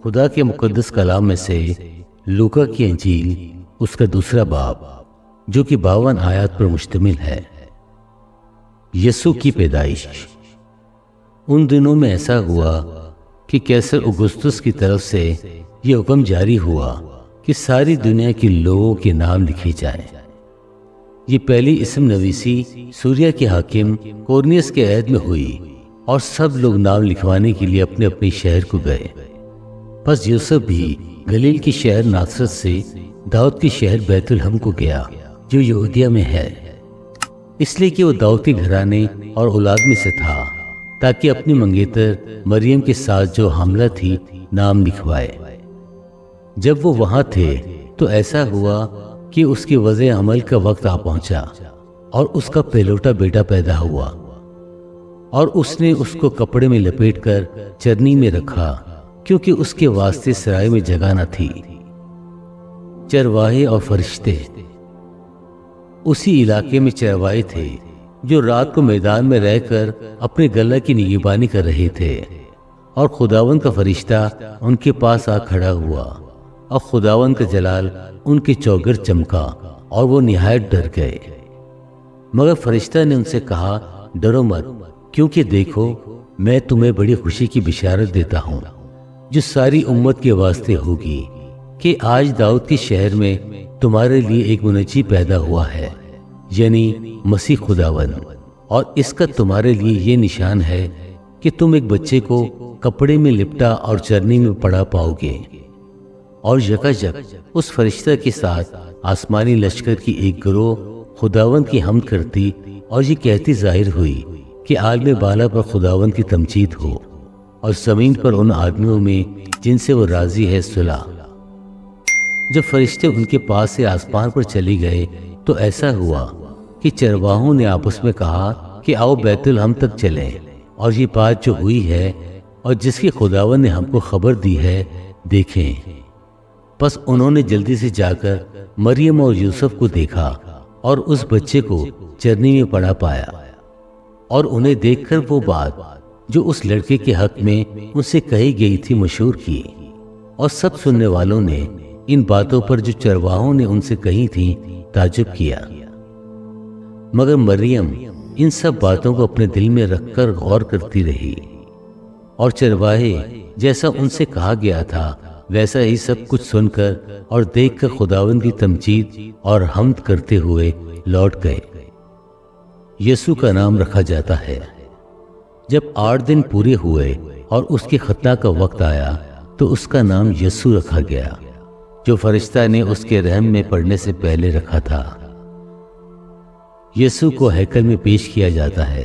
خدا کے مقدس کلام میں سے لوکا کی انجیل اس کا دوسرا باب جو کہ 52 آیات پر مشتمل ہے۔ یسوع کی پیدائش۔ ان دنوں میں ایسا ہوا کہ قیصر اگستس کی طرف سے یہ حکم جاری ہوا کہ ساری دنیا کے لوگوں کے نام لکھے جائیں۔ یہ پہلی اسم نویسی سوریا کے حاکم کورنیس کے عہد میں ہوئی اور سب لوگ نام لکھوانے کے لیے اپنے اپنے شہر کو گئے۔ پس یوسف بھی گلیل کی شہر ناصرت سے داؤد کی شہر بیت الحم کو گیا جو یہودیہ میں ہے، اس لیے کہ وہ داؤد کے گھرانے اور اولاد میں سے تھا، تاکہ اپنی منگیتر مریم کے ساتھ جو حاملہ تھی نام لکھوائے۔ جب وہ وہاں تھے تو ایسا ہوا کہ اس کے وضع عمل کا وقت آ پہنچا اور اس کا پہلوٹا بیٹا پیدا ہوا، اور اس نے اس کو کپڑے میں لپیٹ کر چرنی میں رکھا کیونکہ اس کے واسطے سرائے میں جگہ نہ تھی۔ چرواہے اور فرشتے۔ اسی علاقے میں چرواہے تھے جو رات کو میدان میں رہ کر اپنے گلہ کی نگہبانی کر رہے تھے، اور خداوند کا فرشتہ ان کے پاس آ کھڑا ہوا، اور خداوند کا جلال ان کے چوگرد چمکا اور وہ نہایت ڈر گئے۔ مگر فرشتہ نے ان سے کہا، ڈرو مت، کیونکہ دیکھو میں تمہیں بڑی خوشی کی بشارت دیتا ہوں جو ساری امت کے واسطے ہوگی، کہ آج داؤد کے شہر میں تمہارے لیے ایک منجی پیدا ہوا ہے، یعنی مسیح خداوند۔ اور اس کا تمہارے لیے یہ نشان ہے کہ تم ایک بچے کو کپڑے میں لپٹا اور چرنی میں پڑا پاؤ گے۔ اور یکایک اس فرشتہ کے ساتھ آسمانی لشکر کی ایک گروہ خداوند کی حمد کرتی اور یہ کہتی ظاہر ہوئی کہ عالم بالا پر خداوند کی تمجید ہو، اور زمین پر ان آدمیوں میں جن سے وہ راضی ہے صلح۔ جب فرشتے ان کے پاس سے آسمان پر چلی گئے تو ایسا ہوا کہ چرواہوں نے آپس میں کہا کہ آؤ بیت الحم تک چلیں اور یہ بات جو ہوئی ہے اور جس کی خداوند نے ہم کو خبر دی ہے دیکھیں۔ پس انہوں نے جلدی سے جا کر مریم اور یوسف کو دیکھا اور اس بچے کو چرنی میں پڑا پایا، اور انہیں دیکھ کر وہ بات جو اس لڑکے کے حق میں ان سے کہی گئی تھی مشہور کی، اور سب سننے والوں نے ان باتوں پر جو چرواہوں نے ان سے کہی تھیں تعجب کیا۔ مگر مریم ان سب باتوں کو اپنے دل میں رکھ کر غور کرتی رہی، اور چرواہے جیسا ان سے کہا گیا تھا ویسا ہی سب کچھ سن کر اور دیکھ کر خداوند کی تمجید اور حمد کرتے ہوئے لوٹ گئے۔ یسوع کا نام رکھا جاتا ہے۔ جب 8 دن پورے ہوئے اور اس کے ختنہ کا وقت آیا تو اس کا نام یسوع رکھا گیا، جو فرشتہ نے اس کے رحم میں پڑنے سے پہلے رکھا تھا۔ یسوع کو ہیکل میں پیش کیا جاتا ہے۔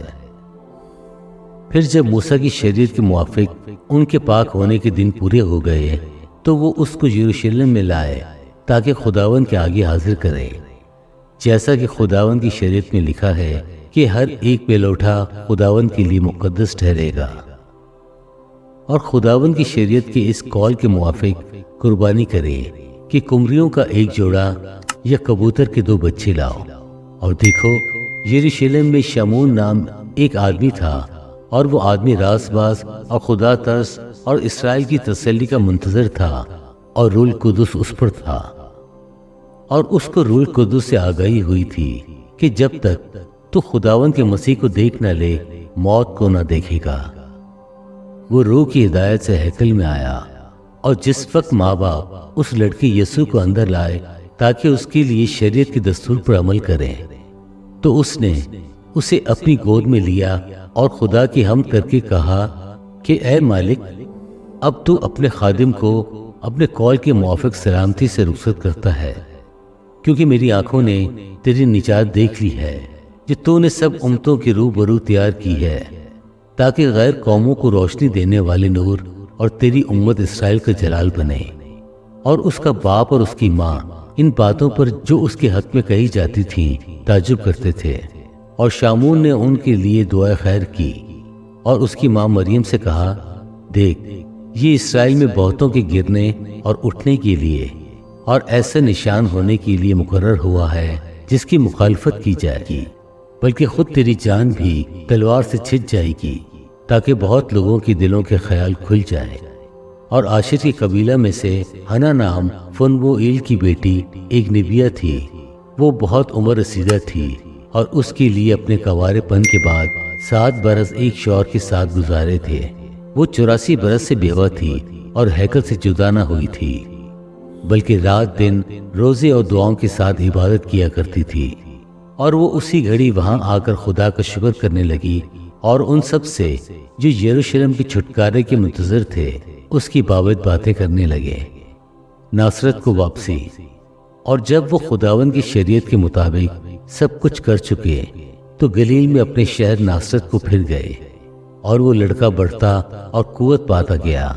پھر جب موسیٰ کی شریعت کے موافق ان کے پاک ہونے کے دن پورے ہو گئے تو وہ اس کو یروشلم میں لائے تاکہ خداوند کے آگے حاضر کرے، جیسا کہ خداوند کی شریعت میں لکھا ہے کہ ہر ایک پہلوٹا خداوند کے لیے مقدس ٹھہرے گا۔ اور خداوند کی شریعت کے اس قول کے موافق قربانی کرے کہ کمریوں کا ایک جوڑا یا کبوتر کے 2 بچے لاؤ۔ اور دیکھو یروشلم میں شمعون نام ایک آدمی تھا، اور وہ آدمی راست باز اور خدا ترس اور اسرائیل کی تسلی کا منتظر تھا، اور روح القدس اس پر تھا، اور اس کو روح القدس سے آگاہی ہوئی تھی کہ جب تک تو خداوند کے مسیح کو دیکھ نہ لے موت کو نہ دیکھے گا۔ وہ روح کی ہدایت سے ہیکل میں آیا، اور جس وقت ماں باپ اس لڑکی یسوع کو اندر لائے تاکہ اس کے لیے شریعت کے دستور پر عمل کریں، تو اس نے اسے اپنی گود میں لیا اور خدا کی حمد کر کے کہا کہ اے مالک، اب تو اپنے خادم کو اپنے قول کے موافق سلامتی سے رخصت کرتا ہے، کیونکہ میری آنکھوں نے تیری نجات دیکھ لی ہے جو تو نے سب امتوں کے روبرو تیار کی ہے، تاکہ غیر قوموں کو روشنی دینے والے نور اور تیری امت اسرائیل کا جلال بنے۔ اور اس کا باپ اور اس کی ماں ان باتوں پر جو اس کے حق میں کہی جاتی تھیں تعجب کرتے تھے۔ اور شامون نے ان کے لیے دعائے خیر کی، اور اس کی ماں مریم سے کہا، دیکھ یہ اسرائیل میں بہتوں کے گرنے اور اٹھنے کے لیے اور ایسا نشان ہونے کے لیے مقرر ہوا ہے جس کی مخالفت کی جائے گی، بلکہ خود تیری جان بھی تلوار سے چھن جائے گی، تاکہ بہت لوگوں کے دلوں کے خیال کھل جائیں اور عاشر کی قبیلہ میں سے ہنا نام فنوئیل کی بیٹی ایک نبیہ تھی۔ وہ بہت عمر رسیدہ تھی اور اس کے لیے اپنے کنوارے پن کے بعد 7 برس ایک شوہر کے ساتھ گزارے تھے۔ وہ 84 برس سے بیوہ تھی اور ہیکل سے جدا نہ ہوئی تھی، بلکہ رات دن روزے اور دعاؤں کے ساتھ عبادت کیا کرتی تھی۔ اور وہ اسی گھڑی وہاں آ کر خدا کا شکر کرنے لگی اور ان سب سے جو یروشلم کے چھٹکارے کے منتظر تھے اس کی بابت باتیں کرنے لگے۔ ناصرت کو واپسی۔ اور جب وہ خداوند کی شریعت کے مطابق سب کچھ کر چکے تو گلیل میں اپنے شہر ناصرت کو پھر گئے، اور وہ لڑکا بڑھتا اور قوت پاتا گیا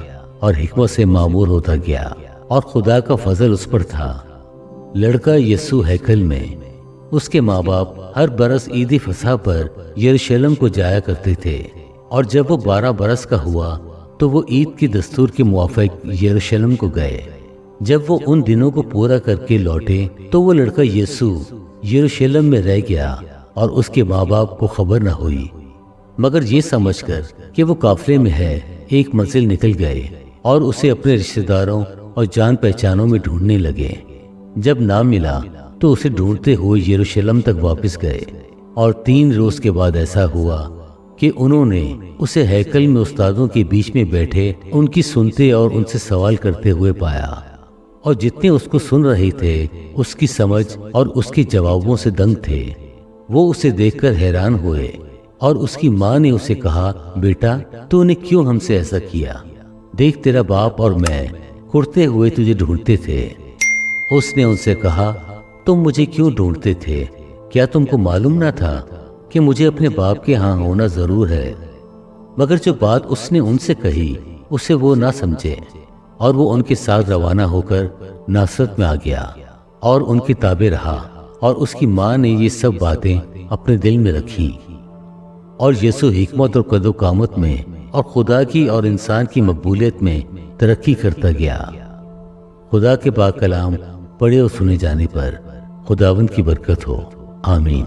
اور حکمت سے معمور ہوتا گیا، اور خدا کا فضل اس پر تھا۔ لڑکا یسوع ہیکل میں، اس کے ماں باپ ہر برس عید فصح پر یروشلم کو جایا کرتے تھے، اور جب وہ 12 برس کا ہوا تو وہ عید کے دستور کے موافق یروشلم کو گئے۔ جب وہ ان دنوں کو پورا کر کے لوٹے تو وہ لڑکا یسوع یروشلم میں رہ گیا اور اس کے ماں باپ کو خبر نہ ہوئی، مگر یہ سمجھ کر کہ وہ قافلے میں ہے ایک منزل نکل گئے اور اسے اپنے رشتہ داروں اور جان پہچانوں میں ڈھونڈنے لگے۔ جب نہ ملا تو اسے ڈھونڈتے ہوئے یروشلم تک واپس گئے، اور 3 روز کے بعد ایسا ہوا کہ انہوں نے اسے ہیکل میں استادوں کے بیچ میں بیٹھے ان کی سنتے اور ان سے سوال کرتے ہوئے پایا، اور جتنے اس کو سن رہے تھے اس کی سمجھ اور اس کے جوابوں سے دنگ تھے۔ وہ اسے دیکھ کر حیران ہوئے، اور اس کی ماں نے اسے کہا، بیٹا تو نے کیوں ہم سے ایسا کیا؟ دیکھ تیرا باپ اور میں کرتے ہوئے تجھے ڈھونڈتے تھے۔ اس نے ان سے کہا، تم مجھے کیوں ڈھونڈتے تھے؟ کیا تم کو معلوم نہ تھا کہ مجھے اپنے باپ کے ہاں ہونا ضرور ہے؟ مگر جو بات اس نے ان سے کہی اسے وہ نہ سمجھے، اور وہ ان کے ساتھ روانہ ہو کر ناصرت میں آ گیا اور ان کے تابع رہا، اور اس کی ماں نے یہ سب باتیں اپنے دل میں رکھی۔ اور یسوع حکمت اور قد و قامت میں اور خدا کی اور انسان کی مقبولیت میں ترقی کرتا گیا۔ خدا کے پاک کلام پڑھے اور سنے جانے پر خداوند کی برکت ہو، آمین۔